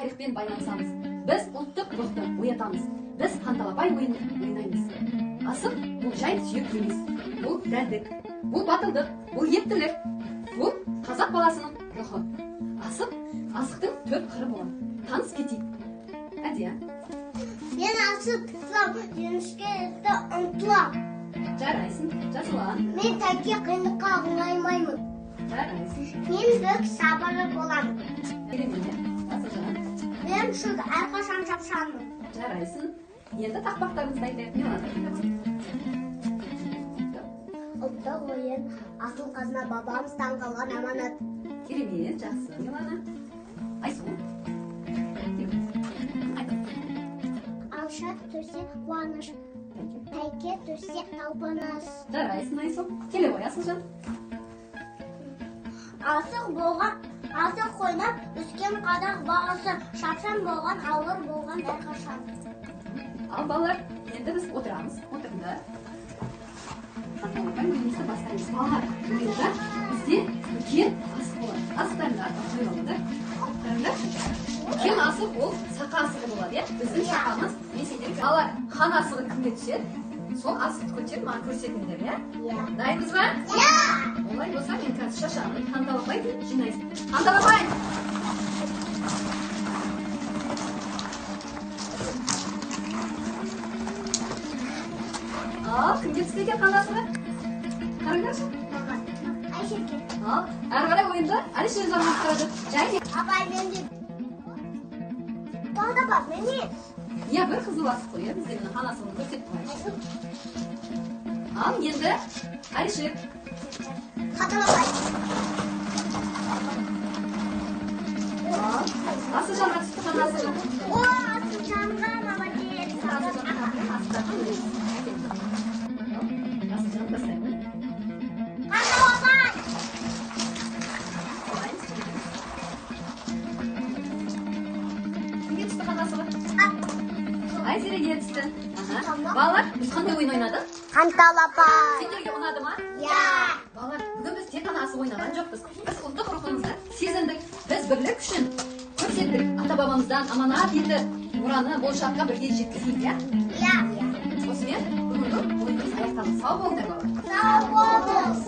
тарихпен байланысамыз. Біз ұлттық рухты оятамыз. Біз қанталапай ойнаймыз. Асық бұл жай сүйек емес. Бұл дәлдік, бұл батылдық, бұл ептілік. Бұл қазақ баласының рухы. Асықтың төрт қыры болады. Таныс кетейік. Әдия. Мен асық тұтсам, жеңіске ұмтылам. Жарайсың, жасұлан. Мен тәкке қиындыққа оңаймаймын. Жарайсың. Мен бек сабырлы боламын. Керемет, Асылжан. Мен үшін әрқашан шапшаңмын. Жарайсың. Енді тақпақтарымызды айтайық. Милана. Ұлттық ойын асыл қазына бабамыздан қалған аманат. Керемет, жақсы. Милана. Айсұлу. Алшат төсе қуаныш, тәйке төсе талпыныс. Жарайсың, Айсұлу. Келе ғой, Асылжан. Асық қойнап өскен қадақ бағасы, шапшаң болған, ауыр болған әрқашан. Ал балалар, енді біз отырамыз. Отырыңдар. Қанталапай ойынымызды бастаймыз. Балалар, ойында бізде үлкен асық болады. Асықтардың атын қойып алады. Қараңдар. Үлкен асық ол сақа асығы болады, иә? Біздің сақамыз несендер. Балалар, хан асығы кімге түседі? Сол асықты көтеріп маған көрсетіңдер, иә? Дайынбыз ба? Олай болса, мен қазір шашамын. Қанталапай жинайсың. Қанталапай! Ал, кімге түсті екен хан асығы? Қараңдаршы. Айшерке. Ал, әрі қарай ойында Алишер жағына қарады. Және. Апай, мен де... Бағда бар, мен не? Иә, бір қызыл асық қой, бізде мені хан асығын көрсетіп қойшы. Ал, енді Алишер. Қаталапай. Ал, Асылжанға түсті хан асығы. О, Асылжанға, молодец. Асылжан бастаймын. Қаталапай. Кімге түсті хан асығы? Айзереге түсті. Балалар, біз қандай ойын ойнадық? Қанталапай. Сендерге ұнады ма? Я. Балалар, бүгін біз тек қана асық ойнаған жоқпыз. Біз ұлттық рухымызды сезіндік. Біз бірлік үшін көрсеттік. Ата-бабамыздан аманат етіп, мұраны болашаққа бірге жеткізейік, иә? Я. Осымен бүгінгі ойынымыз аяқталды. Сау болыңдар, балалар. Сау болыңыз.